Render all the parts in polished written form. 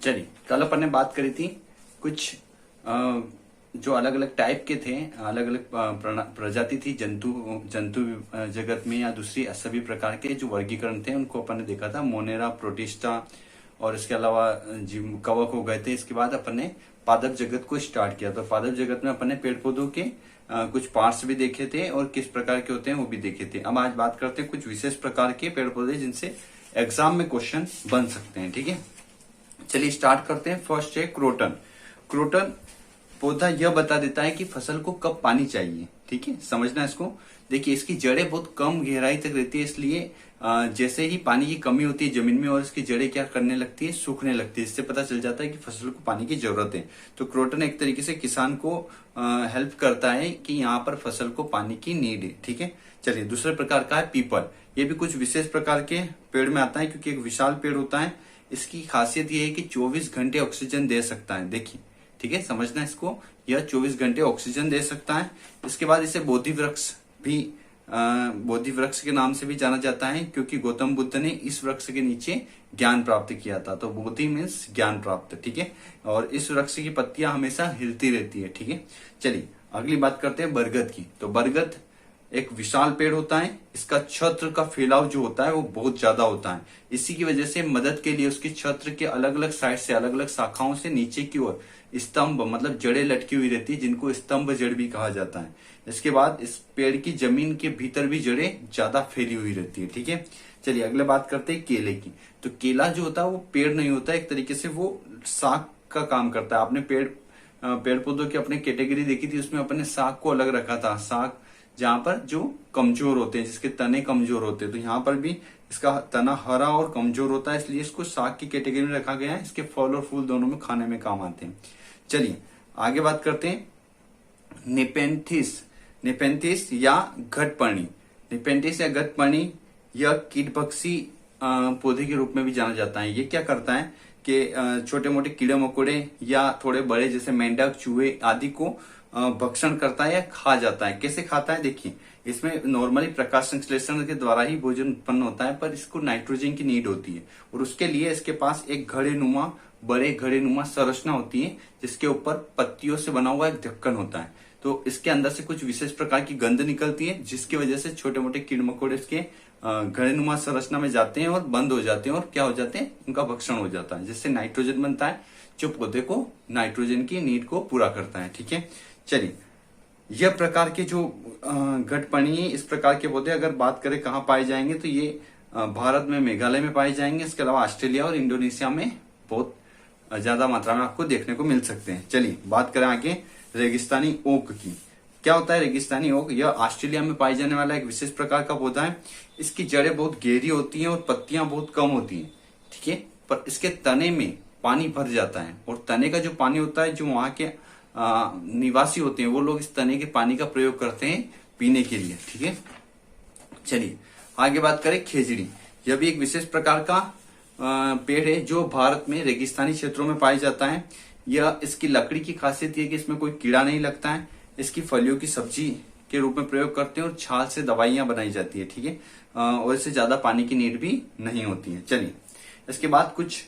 चलिए, कल अपन ने बात करी थी कुछ जो अलग अलग टाइप के थे, अलग अलग प्रजाति थी जंतु जंतु जगत में या दूसरी सभी प्रकार के जो वर्गीकरण थे उनको अपन ने देखा था, मोनेरा, प्रोटिस्टा और इसके अलावा कवक हो गए थे। इसके बाद अपन ने पादप जगत को स्टार्ट किया। तो पादप जगत में अपन ने पेड़ पौधों के कुछ पार्ट्स भी देखे थे और किस प्रकार के होते हैं वो भी देखे थे। अब आज बात करते हैं कुछ विशेष प्रकार के पेड़ पौधे जिनसे एग्जाम में क्वेश्चन बन सकते हैं। ठीक है, चलिए स्टार्ट करते हैं। फर्स्ट है क्रोटन। क्रोटन पौधा यह बता देता है कि फसल को कब पानी चाहिए। ठीक है, समझना इसको। देखिए, इसकी जड़ें बहुत कम गहराई तक रहती है, इसलिए जैसे ही पानी की कमी होती है जमीन में और इसकी जड़ें क्या करने लगती है, सूखने लगती है। इससे पता चल जाता है कि फसल को पानी की जरूरत है। तो क्रोटन एक तरीके से किसान को हेल्प करता है कि यहाँ पर फसल को पानी की नीड है। ठीक है, चलिए दूसरे प्रकार का है पीपल। ये भी कुछ विशेष प्रकार के पेड़ में आता है क्योंकि एक विशाल पेड़ होता है। इसकी खासियत ये है कि 24 घंटे ऑक्सीजन दे सकता है। देखिए, ठीक है, समझना इसको। यह 24 घंटे ऑक्सीजन दे सकता है। इसके बाद इसे बोधि वृक्ष भी बोधि वृक्ष के नाम से भी जाना जाता है क्योंकि गौतम बुद्ध ने इस वृक्ष के नीचे ज्ञान प्राप्त किया था। तो बोधि मीन्स ज्ञान प्राप्त। ठीक है, और इस वृक्ष की पत्तियां हमेशा हिलती रहती है। ठीक है, चलिए अगली बात करते हैं बरगद की। तो बरगद एक विशाल पेड़ होता है। इसका छत्र का फैलाव जो होता है वो बहुत ज्यादा होता है। इसी की वजह से मदद के लिए उसकी छत्र के अलग अलग साइड से, अलग अलग शाखाओं से नीचे की ओर स्तंभ मतलब जड़ें लटकी हुई रहती है, जिनको स्तंभ जड़ भी कहा जाता है। इसके बाद इस पेड़ की जमीन के भीतर भी जड़ें ज्यादा फैली हुई रहती है। ठीक है, चलिए अगले बात करते हैं केले की। तो केला जो होता है वो पेड़ नहीं होता है, एक तरीके से वो शाख का काम करता है। आपने पेड़ पौधों की अपने कैटेगरी देखी थी, उसमें अपने शाख को अलग रखा था। शाख जहां पर जो कमजोर होते हैं, जिसके तने कमजोर होते हैं, तो यहाँ पर भी इसका तना हरा और कमजोर होता है, इसलिए इसको शाख की कैटेगरी में रखा गया है। इसके फल और फूल दोनों में खाने में काम आते हैं। चलिए आगे बात करते हैं नेपेंथिस। नेपेंथिस या घटपर्णी। नेपेंथिस या घटपर्णी यह कीटभक्षी पौधे के रूप में भी जाना जाता है। ये क्या करता है कि छोटे मोटे कीड़े मकोड़े या थोड़े बड़े जैसे मेंढक, चूहे आदि को भक्षण करता है या खा जाता है। कैसे खाता है, देखिए, इसमें नॉर्मली प्रकाश संश्लेषण के द्वारा ही भोजन उत्पन्न होता है, पर इसको नाइट्रोजन की नीड होती है और उसके लिए इसके पास एक बड़े घड़े नुमा संरचना होती है, जिसके ऊपर पत्तियों से बना हुआ एक ढक्कन होता है। तो इसके अंदर से कुछ विशेष प्रकार की गंध निकलती है, जिसकी वजह से छोटे मोटे कीड़े मकोड़े इसके घड़े नुमा संरचना में जाते हैं और बंद हो जाते हैं और क्या हो जाते हैं, उनका भक्षण हो जाता है, जिससे नाइट्रोजन बनता है जो पौधे को नाइट्रोजन की नीड को पूरा करता है। ठीक है, चलिए यह प्रकार के जो घटपर्णी, इस प्रकार के पौधे अगर बात करें कहाँ पाए जाएंगे तो ये भारत में मेघालय में पाए जाएंगे। इसके अलावा ऑस्ट्रेलिया और इंडोनेशिया में बहुत ज्यादा मात्रा में आपको देखने को मिल सकते हैं। चलिए बात करें आगे रेगिस्तानी ओक की। क्या होता है रेगिस्तानी ओक? यह ऑस्ट्रेलिया में पाई जाने वाला एक विशेष प्रकार का पौधा है। इसकी जड़ें बहुत गहरी होती हैं और पत्तियां बहुत कम होती हैं। ठीक है, पर इसके तने में पानी भर जाता है और तने का जो पानी होता है, जो वहां के निवासी होते हैं वो लोग इस तने के पानी का प्रयोग करते हैं पीने के लिए। ठीक है, चलिए आगे बात करें खेजड़ी। यह भी एक विशेष प्रकार का पेड़ है जो भारत में रेगिस्तानी क्षेत्रों में पाया जाता है। यह इसकी लकड़ी की खासियत है कि इसमें कोई कीड़ा नहीं लगता है। इसकी फलियों की सब्जी के रूप में प्रयोग करते हैं और छाल से दवाइयां बनाई जाती है। ठीक है, और इससे ज्यादा पानी की नीड भी नहीं होती है। चलिए इसके बाद कुछ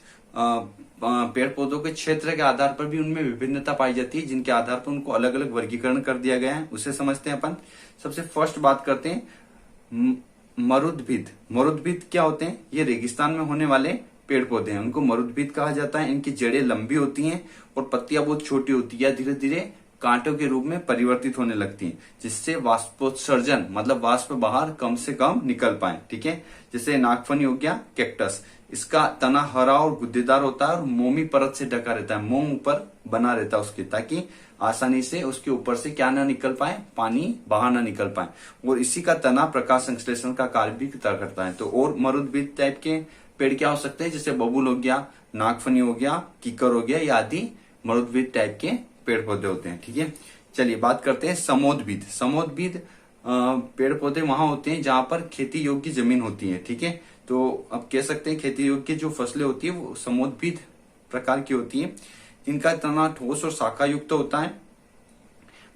पेड़ पौधों के क्षेत्र के आधार पर भी उनमें विभिन्नता पाई जाती है, जिनके आधार पर उनको अलग अलग वर्गीकरण कर दिया गया है। उसे समझते हैं अपन। सबसे फर्स्ट बात करते हैं मरुद्भिद। मरुद्भिद क्या होते हैं? ये रेगिस्तान में होने वाले पेड़ पौधे हैं, उनको मरुद्भिद कहा जाता है। इनकी जड़ें लंबी होती हैं और पत्तियां बहुत छोटी होती है, धीरे धीरे कांटों के रूप में परिवर्तित होने लगती हैं, जिससे वाष्पोत्सर्जन मतलब वाष्प बाहर कम से कम निकल पाए। ठीक है, जैसे नागफनी हो गया, कैक्टस। इसका तना हरा और गुद्देदार होता है और मोमी परत से ढका रहता है। मोम ऊपर बना रहता है उसके, ताकि आसानी से उसके ऊपर से क्या ना निकल पाए, पानी बाहर ना निकल पाए। और इसी का तना प्रकाश संश्लेषण का कार्य भी करता है। तो और मरुद्भिद टाइप के पेड़ क्या हो सकते हैं? जैसे बबूल हो गया, नागफनी हो गया, कीकर हो गया, ये आदि मरुद्भिद टाइप के पेड़ पौधे होते हैं। ठीक है, चलिए बात करते हैं समोद्भिद। समोद्भिद पेड़ पौधे वहां होते हैं जहां पर खेती योग्य जमीन होती है। ठीक है, तो अब कह सकते हैं खेती योग्य जो फसलें होती है वो समोद्भिद प्रकार की होती है। इनका तना ठोस और शाखा युक्त होता है।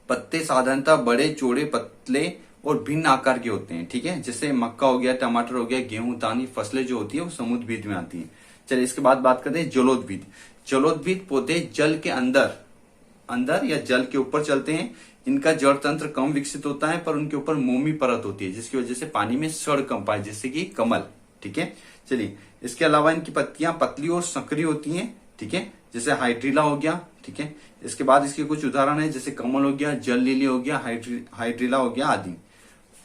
पत्ते साधारणतः बड़े, चौड़े, पतले और भिन्न आकार के होते हैं। ठीक है, जैसे मक्का हो गया, टमाटर हो गया, गेहूं, दानी फसलें जो होती है वो समोद्भिद में आती है। चलिए इसके बाद बात करते हैं जलोद्भिद। जलोद्भिद पौधे जल के अंदर या जल के ऊपर चलते हैं। इनका जड़ तंत्र कम विकसित होता है, पर उनके ऊपर मोमी परत होती है, जिसकी वजह से पानी में सड़ कम पाए, जैसे कि कमल। ठीक है, चलिए इसके अलावा इनकी पत्तियां पतली और संकरी होती हैं। ठीक है, जैसे हाइड्रीला हो गया। ठीक है, इसके बाद इसके कुछ उदाहरण है, जैसे कमल हो गया, जल लिली हो गया, हाइड्रीला हो गया आदि।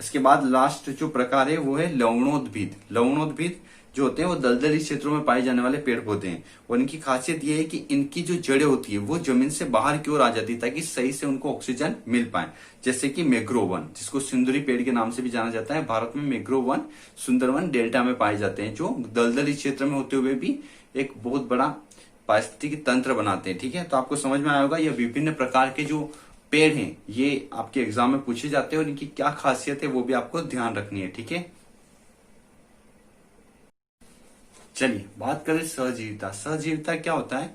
इसके बाद लास्ट जो प्रकार है वो है लवणोद्भिद। लवणोद्भिद जो होते हैं वो दलदली क्षेत्रों में पाए जाने वाले पेड़ पौधे हैं, और इनकी खासियत ये है कि इनकी जो जड़ें होती है वो जमीन से बाहर की ओर आ जाती है, ताकि सही से उनको ऑक्सीजन मिल पाए। जैसे कि मैंग्रोव वन, जिसको सिंदूरी पेड़ के नाम से भी जाना जाता है। भारत में मैंग्रोव वन सुंदरवन डेल्टा में पाए जाते हैं, जो दलदली क्षेत्र में होते हुए भी एक बहुत बड़ा पारिस्थितिकी तंत्र बनाते हैं। ठीक है, तो आपको समझ में आया होगा ये विभिन्न प्रकार के जो पेड़ हैं ये आपके एग्जाम में पूछे जाते हैं, और इनकी क्या खासियत है वो भी आपको ध्यान रखनी है। ठीक है, चलिए बात करें सहजीविता। सहजीविता क्या होता है?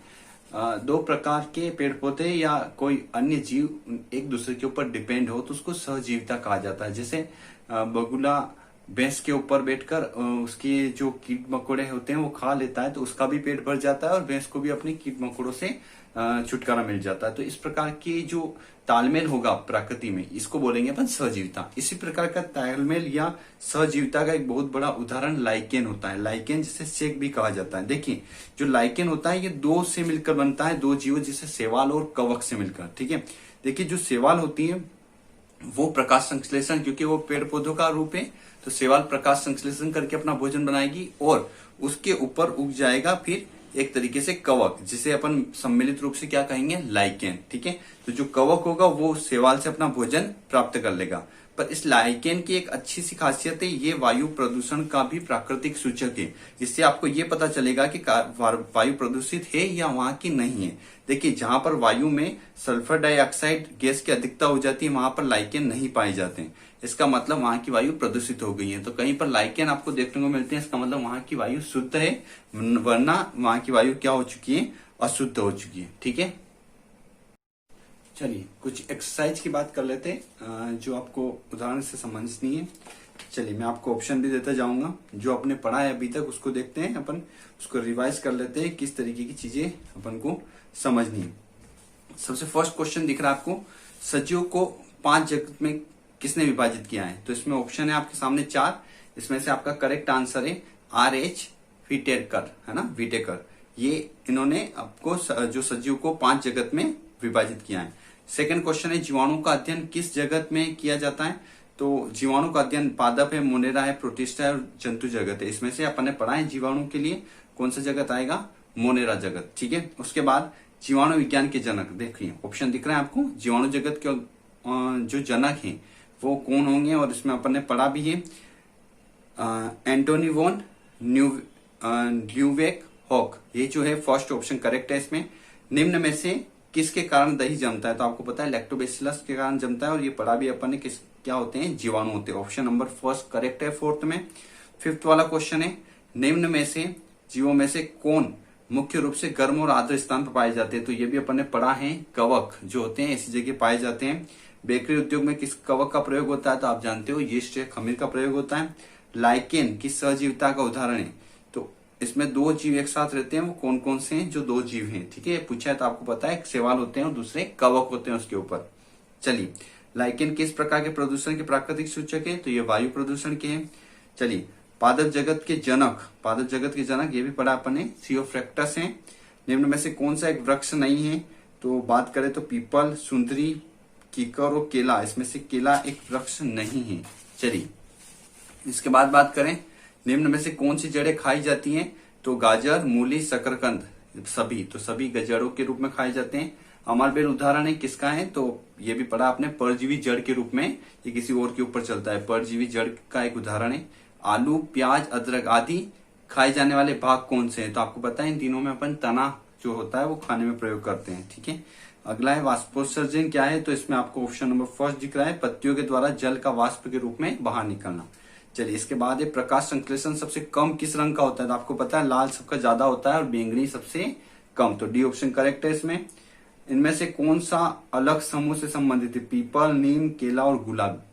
दो प्रकार के पेड़ पौधे या कोई अन्य जीव एक दूसरे के ऊपर डिपेंड हो तो उसको सहजीविता कहा जाता है। जैसे बगुला भैंस के ऊपर बैठकर उसके जो कीट मकोड़े होते हैं वो खा लेता है, तो उसका भी पेट भर जाता है और भैंस को भी अपने कीट मकोड़ों से छुटकारा मिल जाता है। तो इस प्रकार की जो तालमेल होगा प्रकृति में, इसको बोलेंगे अपन सहजीविता। इसी प्रकार का तालमेल या सहजीविता का एक बहुत बड़ा उदाहरण लाइकेन होता है। लाइकेन जिसे सेक भी कहा जाता है। देखिए जो लाइकेन होता है ये दो से मिलकर बनता है, दो जीवों जैसे शैवाल और कवक से मिलकर। ठीक है, देखिए जो शैवाल होती है वो प्रकाश संश्लेषण, क्योंकि वो पेड़ पौधों का रूप है, तो शैवाल प्रकाश संश्लेषण करके अपना भोजन बनाएगी और उसके ऊपर उग जाएगा फिर एक तरीके से कवक, जिसे अपन सम्मिलित रूप से क्या कहेंगे? लाइकेन। ठीक है, तो जो कवक होगा वो शैवाल से अपना भोजन प्राप्त कर लेगा। पर इस लाइकेन की एक अच्छी सी खासियत है, ये वायु प्रदूषण का भी प्राकृतिक सूचक है। इससे आपको ये पता चलेगा कि वायु प्रदूषित है या वहां की नहीं है। देखिए जहां पर वायु में सल्फर डाइऑक्साइड गैस की अधिकता हो जाती है वहां पर लाइकेन नहीं पाए जाते हैं। इसका मतलब वहां की वायु प्रदूषित हो गई है। तो कहीं पर लाइकेन आपको देखने को मिलते हैं, इसका मतलब वहां की वायु शुद्ध है, वरना वहां की वायु क्या हो चुकी है? अशुद्ध हो चुकी है। ठीक है, चलिए कुछ एक्सरसाइज की बात कर लेते हैं जो आपको उदाहरण से संबंधित नहीं है। चलिए मैं आपको ऑप्शन भी देता जाऊंगा, जो आपने पढ़ा है अभी तक उसको देखते हैं, अपन उसको रिवाइज कर लेते हैं किस तरीके की चीजें अपन को समझनी है। सबसे फर्स्ट क्वेश्चन दिख रहा है आपको, सजीवों को 5 जगत में किसने विभाजित किया है? तो इसमें ऑप्शन है आपके सामने 4, इसमें से आपका करेक्ट आंसर है RH विटेकर, है ना, विटेकर। ये इन्होंने आपको जो सजीव को 5 जगत में विभाजित किया है। सेकंड क्वेश्चन है, जीवाणु का अध्ययन किस जगत में किया जाता है? तो जीवाणु का अध्ययन पादप है, मोनेरा है, प्रोटिस्टा है और जंतु जगत है। इसमें से अपन ने पढ़ा है जीवाणु के लिए कौन सा जगत आएगा? मोनेरा जगत। ठीक है, उसके बाद जीवाणु विज्ञान के जनक, देखिए ऑप्शन दिख रहा है आपको, जीवाणु जगत के जो जनक हैं वो कौन होंगे? और इसमें अपन ने पढ़ा भी है एंटोनी वॉन ल्यूवेक हॉक। ये जो है फर्स्ट ऑप्शन करेक्ट है। इसमें निम्न में से किसके कारण दही जमता है? तो आपको पता है लैक्टोबैसिलस के कारण जमता है, और ये पढ़ा भी अपन ने किस क्या होते हैं? जीवाणु होते हैं। ऑप्शन नंबर फर्स्ट करेक्ट है फोर्थ में। फिफ्थ वाला क्वेश्चन है, निम्न में से जीवों में से कौन मुख्य रूप से गर्म और आर्द्र स्थान पर पाए जाते हैं? तो ये भी अपन ने पढ़ा है, कवक जो होते हैं ऐसी जगह पाए जाते हैं। बेकरी उद्योग में किस कवक का प्रयोग होता है? तो आप जानते हो यीस्ट या खमीर का प्रयोग होता है। लाइकेन की सहजीविता का उदाहरण है, तो इसमें 2 जीव एक साथ रहते हैं, वो कौन कौन से हैं? जो 2 जीव हैं। ठीक है, पूछा है तो आपको पता है, एक शैवाल होते हैं और दूसरे कवक होते हैं उसके ऊपर। चलिए लाइकेन किस प्रकार के प्रदूषण के प्राकृतिक सूचक है? तो ये वायु प्रदूषण के हैं। चलिए पादप जगत के जनक ये भी पढ़ा अपन ने, थियोफ्रैक्टस हैं। निम्न में से कौन सा एक वृक्ष नहीं है? तो बात करें तो पीपल, सुंदरी, कीकर और केला, इसमें से केला एक वृक्ष नहीं है। चलिए इसके बाद बात करें, निम्न में से कौन सी जड़ें खाई जाती हैं? तो गाजर, मूली, शकरकंद, सभी जड़ों के रूप में खाए जाते हैं। अमरबेल उदाहरण है किसका है? तो ये भी पढ़ा आपने, परजीवी जड़ के रूप में, ये किसी और के ऊपर चलता है, परजीवी जड़ का एक उदाहरण है। आलू, प्याज, अदरक आदि खाए जाने वाले भाग कौन से हैं? तो आपको पता है इन तीनों में अपन तना जो होता है वो खाने में प्रयोग करते हैं। ठीक है, अगला है वाष्पोत्सर्जन क्या है? तो इसमें आपको ऑप्शन नंबर फर्स्ट दिख रहा है, पत्तियों के द्वारा जल का वाष्प के रूप में बाहर निकलना। चलिए इसके बाद है प्रकाश संश्लेषण सबसे कम किस रंग का होता है? तो आपको पता है लाल सबका ज्यादा होता है और बैंगनी सबसे कम, तो डी ऑप्शन करेक्ट है इसमें। इनमें से कौन सा अलग समूह से संबंधित है? पीपल, नीम, केला और गुलाब,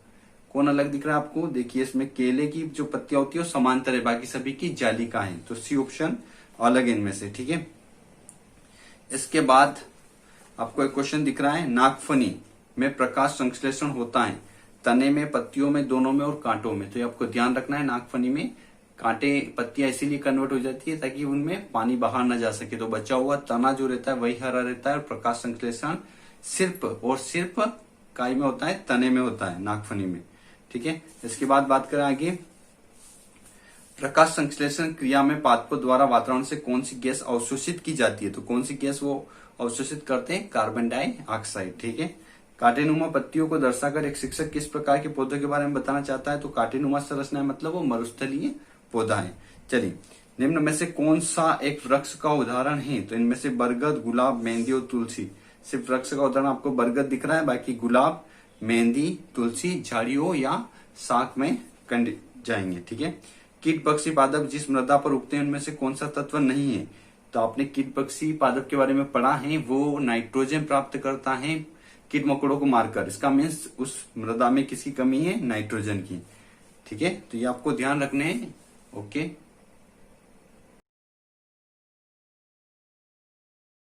कौन अलग दिख रहा है आपको? देखिए इसमें केले की जो पत्तियां होती है वो समांतर है, बाकी सभी की जालिका है, तो सी ऑप्शन अलग इनमें से, ठीक है। इसके बाद आपको एक क्वेश्चन दिख रहा है, नागफनी में प्रकाश संश्लेषण होता है तने में, पत्तियों में, दोनों में और कांटों में। तो ये आपको ध्यान रखना है, नागफनी में कांटे पत्तियां इसीलिए कन्वर्ट हो जाती है ताकि उनमें पानी बाहर ना जा सके, तो बचा हुआ तना जो रहता है वही हरा रहता है, और प्रकाश संश्लेषण सिर्फ और सिर्फ काय में होता है, तने में होता है, नागफनी में, ठीक है। इसके बाद बात करें आगे, प्रकाश संश्लेषण क्रिया में पादपों द्वारा वातावरण से कौन सी गैस अवशोषित की जाती है, तो कौन सी गैस वो अवशोषित करते हैं, कार्बन डाइऑक्साइड, ठीक है। कांटेनुमा पत्तियों को दर्शाकर एक शिक्षक किस प्रकार के पौधों के बारे में बताना चाहता है, तो कांटेनुमा संरचना मतलब वो मरुस्थलीय पौधा है। चलिए, निम्न में से कौन सा एक वृक्ष का उदाहरण है, तो इनमें से बरगद, गुलाब, मेहंदी और तुलसी। सिर्फ वृक्ष का उदाहरण आपको बरगद दिख रहा है, बाकी गुलाब, मेहंदी, तुलसी झाड़ियों या शाख में जाएंगे, ठीक है। कीट पक्षी पादप जिस मृदा पर उगते हैं उनमें से कौन सा तत्व नहीं है, तो आपने कीट पक्षी पादप के बारे में पढ़ा है, वो नाइट्रोजन प्राप्त करता है कीट मकोड़ों को मारकर। इसका मीन्स उस मृदा में किसकी कमी है, नाइट्रोजन की, ठीक है। तो ये आपको ध्यान रखने हैं, ओके।